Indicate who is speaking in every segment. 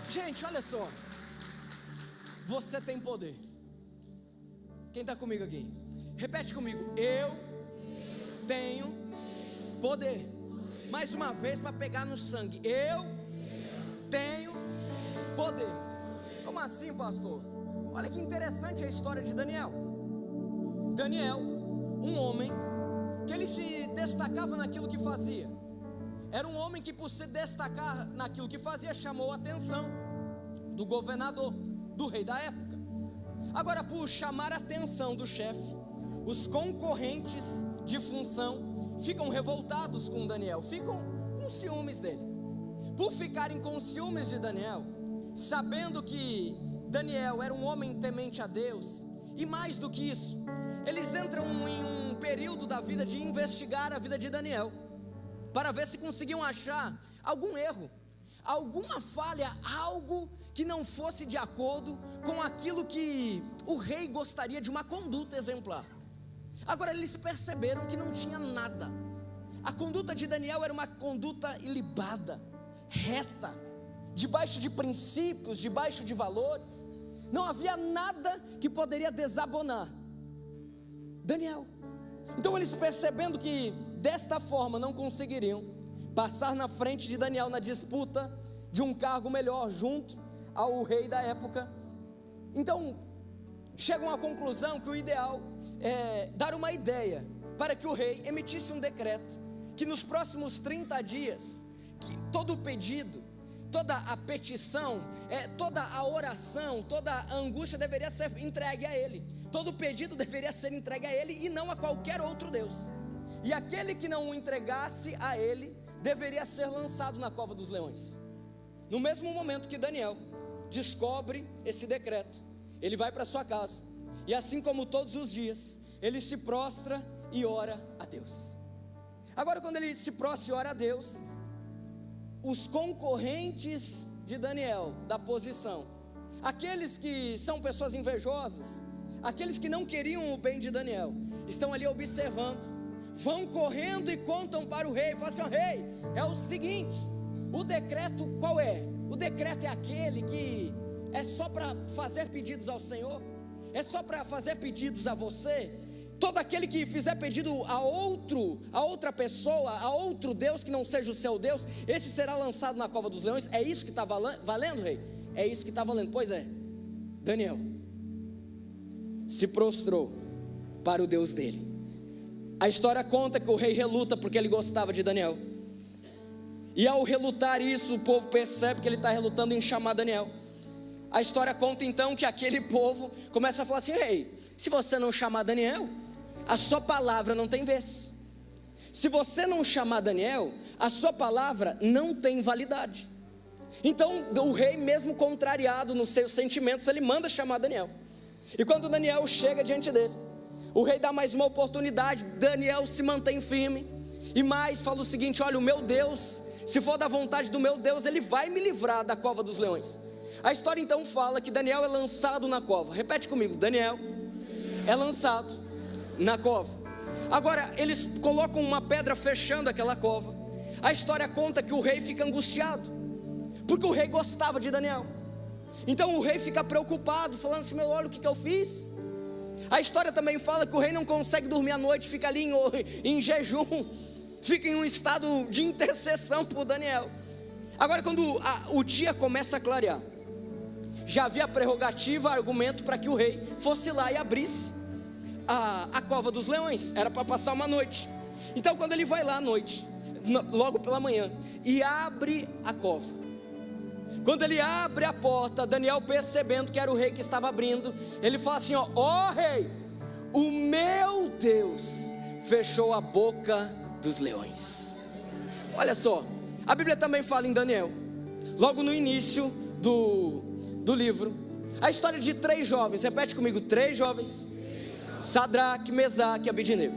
Speaker 1: Gente, olha só. Você tem poder. Quem está comigo aqui? Repete comigo. Eu tenho poder. Mais uma vez para pegar no sangue. Eu tenho poder. Como assim, pastor? Olha que interessante a história de Daniel. Daniel, um homem que ele se destacava naquilo que fazia. Era um homem que, por se destacar naquilo que fazia, chamou a atenção do governador, do rei da época. Agora, por chamar a atenção do chefe, os concorrentes de função ficam revoltados com Daniel, ficam com ciúmes dele. Por ficarem com ciúmes de Daniel, sabendo que Daniel era um homem temente a Deus, e mais do que isso, eles entram em um período da vida de investigar a vida de Daniel, para ver se conseguiam achar algum erro, alguma falha, algo que não fosse de acordo com aquilo que o rei gostaria de uma conduta exemplar. Agora eles perceberam que não tinha nada. A conduta de Daniel era uma conduta ilibada, reta, debaixo de princípios, debaixo de valores. Não havia nada que poderia desabonar Daniel. Então eles, percebendo que desta forma não conseguiriam passar na frente de Daniel na disputa de um cargo melhor junto ao rei da época, então chegam à conclusão que o ideal é dar uma ideia para que o rei emitisse um decreto que nos próximos 30 dias, que todo o pedido, toda a petição, toda a oração, toda a angústia deveria ser entregue a ele. Todo o pedido deveria ser entregue a ele e não a qualquer outro Deus. E aquele que não o entregasse a ele deveria ser lançado na cova dos leões. No mesmo momento que Daniel descobre esse decreto, ele vai para sua casa, e assim como todos os dias, ele se prostra e ora a Deus. Agora, quando ele se prostra e ora a Deus, os concorrentes de Daniel, da posição, aqueles que são pessoas invejosas, aqueles que não queriam o bem de Daniel, estão ali observando, vão correndo e contam para o rei, falam assim: rei, é o seguinte, o decreto qual é? O decreto é aquele que é só para fazer pedidos ao Senhor, é só para fazer pedidos a você. Todo aquele que fizer pedido a outra pessoa, a outro Deus que não seja o seu Deus, esse será lançado na cova dos leões. É isso que está valendo, rei? É isso que está valendo. Pois é, Daniel se prostrou para o Deus dele. A história conta que o rei reluta porque ele gostava de Daniel, e ao relutar isso, o povo percebe que ele está relutando em chamar Daniel. A história conta então que aquele povo começa a falar assim: rei, se você não chamar Daniel, a sua palavra não tem vez. Se você não chamar Daniel, a sua palavra não tem validade. Então o rei, mesmo contrariado nos seus sentimentos, ele manda chamar Daniel. E quando Daniel chega diante dele, o rei dá mais uma oportunidade. Daniel se mantém firme, e mais fala o seguinte: olha, o meu Deus, se for da vontade do meu Deus, ele vai me livrar da cova dos leões. A história então fala que Daniel é lançado na cova. Repete comigo: Daniel é lançado na cova. Agora eles colocam uma pedra fechando aquela cova. A história conta que o rei fica angustiado, porque o rei gostava de Daniel. Então o rei fica preocupado, falando assim: meu, olha o que eu fiz. A história também fala que o rei não consegue dormir à noite, fica ali em jejum, fica em um estado de intercessão por Daniel. Agora, quando o dia começa a clarear, já havia prerrogativa, argumento para que o rei fosse lá e abrisse a cova dos leões. Era para passar uma noite. Então quando ele vai lá à noite, logo pela manhã, e abre a cova, quando ele abre a porta, Daniel, percebendo que era o rei que estava abrindo, ele fala assim: ó rei, o meu Deus fechou a boca dos leões. Olha só, a Bíblia também fala em Daniel, logo no início do livro, a história de 3 jovens. Repete comigo: 3 jovens, Sadraque, Mesaque e Abednego.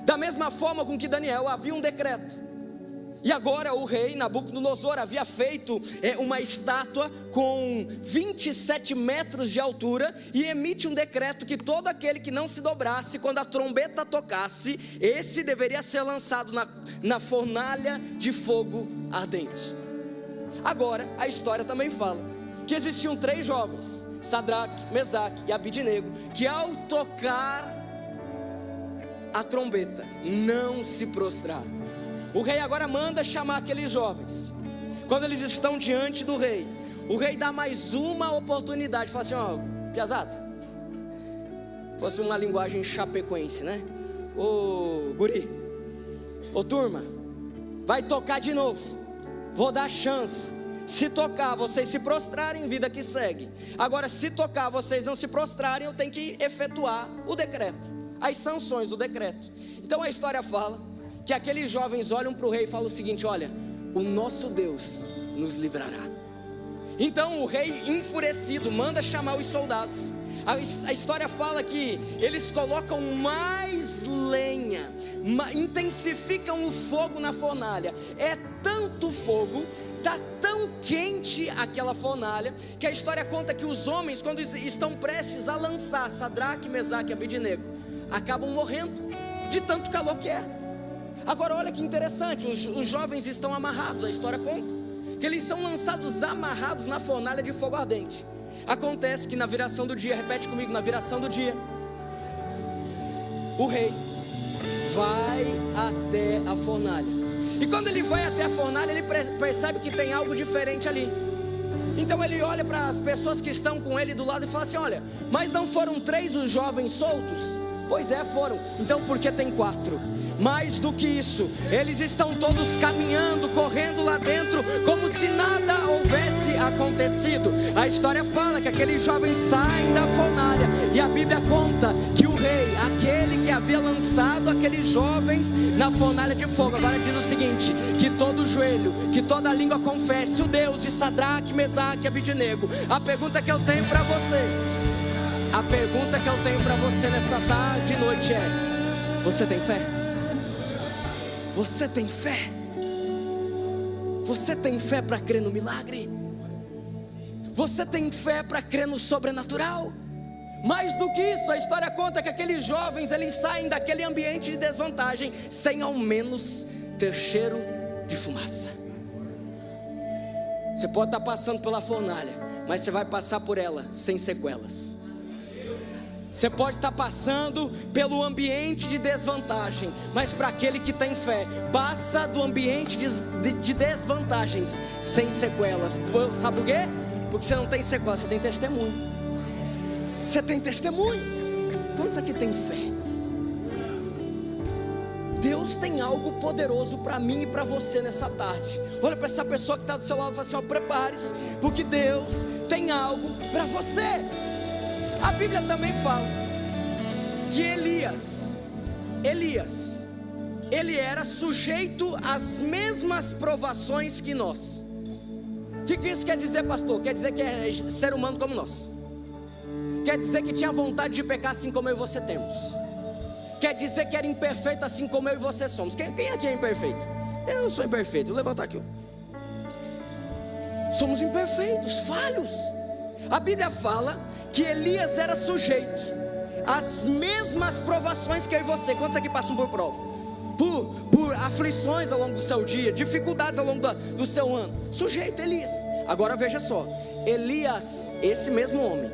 Speaker 1: Da mesma forma com que Daniel, havia um decreto, e agora o rei Nabucodonosor havia feito uma estátua com 27 metros de altura, e emite um decreto que todo aquele que não se dobrasse quando a trombeta tocasse, esse deveria ser lançado na fornalha de fogo ardente. Agora a história também fala que existiam 3 jovens, Sadraque, Mesaque e Abidnego, que ao tocar a trombeta, não se prostraram. O rei agora manda chamar aqueles jovens. Quando eles estão diante do rei, o rei dá mais uma oportunidade. Fala assim: ó, piazada, fosse uma linguagem chapecoense, né? Ô guri, ô turma, vai tocar de novo, vou dar chance. Se tocar, vocês se prostrarem, vida que segue. Agora, se tocar, vocês não se prostrarem, eu tenho que efetuar o decreto, as sanções do decreto. Então a história fala que aqueles jovens olham para o rei e falam o seguinte: olha, o nosso Deus nos livrará. Então o rei, enfurecido, manda chamar os soldados. A história fala que eles colocam mais lenha, intensificam o fogo na fornalha. É tanto fogo, está tão quente aquela fornalha, que a história conta que os homens, quando estão prestes a lançar Sadraque, Mesaque e Abidnego, acabam morrendo de tanto calor que é. Agora olha que interessante, os jovens estão amarrados. A história conta que eles são lançados amarrados na fornalha de fogo ardente. Acontece que na viração do dia, repete comigo, na viração do dia, o rei vai até a fornalha. E quando ele vai até a fornalha, ele percebe que tem algo diferente ali. Então ele olha para as pessoas que estão com ele do lado e fala assim: olha, mas não foram 3 os jovens soltos? Pois é, foram. Então por que tem 4? Mais do que isso, eles estão todos caminhando, correndo lá dentro, como se nada houvesse acontecido. A história fala que aqueles jovens saem da fornalha, e a Bíblia conta que o rei, aquele que havia lançado aqueles jovens na fornalha de fogo, agora diz o seguinte: que todo joelho, que toda língua confesse o Deus de Sadraque, Mesaque e Abidnego. A pergunta que eu tenho para você, a pergunta que eu tenho para você nessa tarde e noite é: você tem fé? Você tem fé? Você tem fé para crer no milagre? Você tem fé para crer no sobrenatural? Mais do que isso, a história conta que aqueles jovens, eles saem daquele ambiente de desvantagem sem ao menos ter cheiro de fumaça. Você pode estar passando pela fornalha, mas você vai passar por ela sem sequelas. Você pode estar passando pelo ambiente de desvantagem, mas para aquele que tem fé, passa do ambiente de desvantagens sem sequelas. Sabe por quê? Porque você não tem sequelas, você tem testemunho. Você tem testemunho. Quantos aqui tem fé? Deus tem algo poderoso para mim e para você nessa tarde. Olha para essa pessoa que está do seu lado e fala assim: ó, prepare-se, porque Deus tem algo para você. A Bíblia também fala que Elias, ele era sujeito às mesmas provações que nós. O que isso quer dizer, pastor? Quer dizer que é ser humano como nós. Quer dizer que tinha vontade de pecar assim como eu e você temos. Quer dizer que era imperfeito assim como eu e você somos. Quem aqui é imperfeito? Eu sou imperfeito, vou levantar aqui. Somos imperfeitos, falhos. A Bíblia fala que Elias era sujeito às mesmas provações que eu e você. Quantos aqui passam por prova? Por aflições ao longo do seu dia, dificuldades ao longo do seu ano. Sujeito, Elias. Agora veja só, Elias, esse mesmo homem,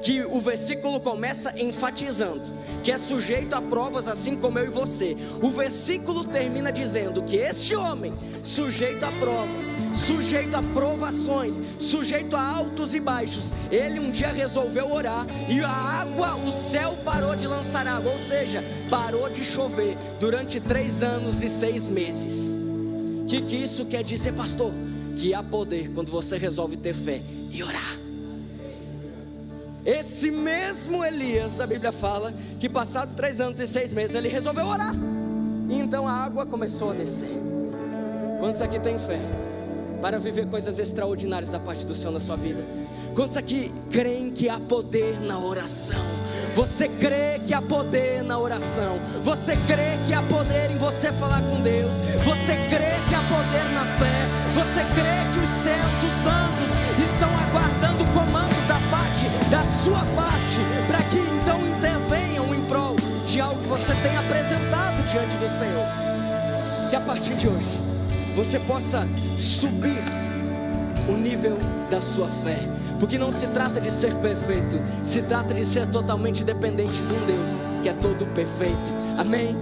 Speaker 1: que o versículo começa enfatizando que é sujeito a provas assim como eu e você. O versículo termina dizendo que este homem, sujeito a provas, sujeito a provações, sujeito a altos e baixos, ele um dia resolveu orar e a água, o céu parou de lançar água, ou seja, parou de chover durante 3 anos e 6 meses. O que isso quer dizer, pastor? Que há poder quando você resolve ter fé e orar. Esse mesmo Elias, a Bíblia fala que passado 3 anos e 6 meses ele resolveu orar, e então a água começou a descer. Quantos aqui têm fé para viver coisas extraordinárias da parte do Senhor na sua vida? Quantos aqui creem que há poder na oração? Você crê que há poder na oração? Você crê que há poder em você falar com Deus? Você crê que há poder na fé? Você crê que os céus, os anjos estão aguardando comandos da sua parte, para que então intervenham em prol de algo que você tem apresentado diante do Senhor? Que a partir de hoje você possa subir o nível da sua fé. Porque não se trata de ser perfeito, se trata de ser totalmente dependente de um Deus que é todo perfeito. Amém?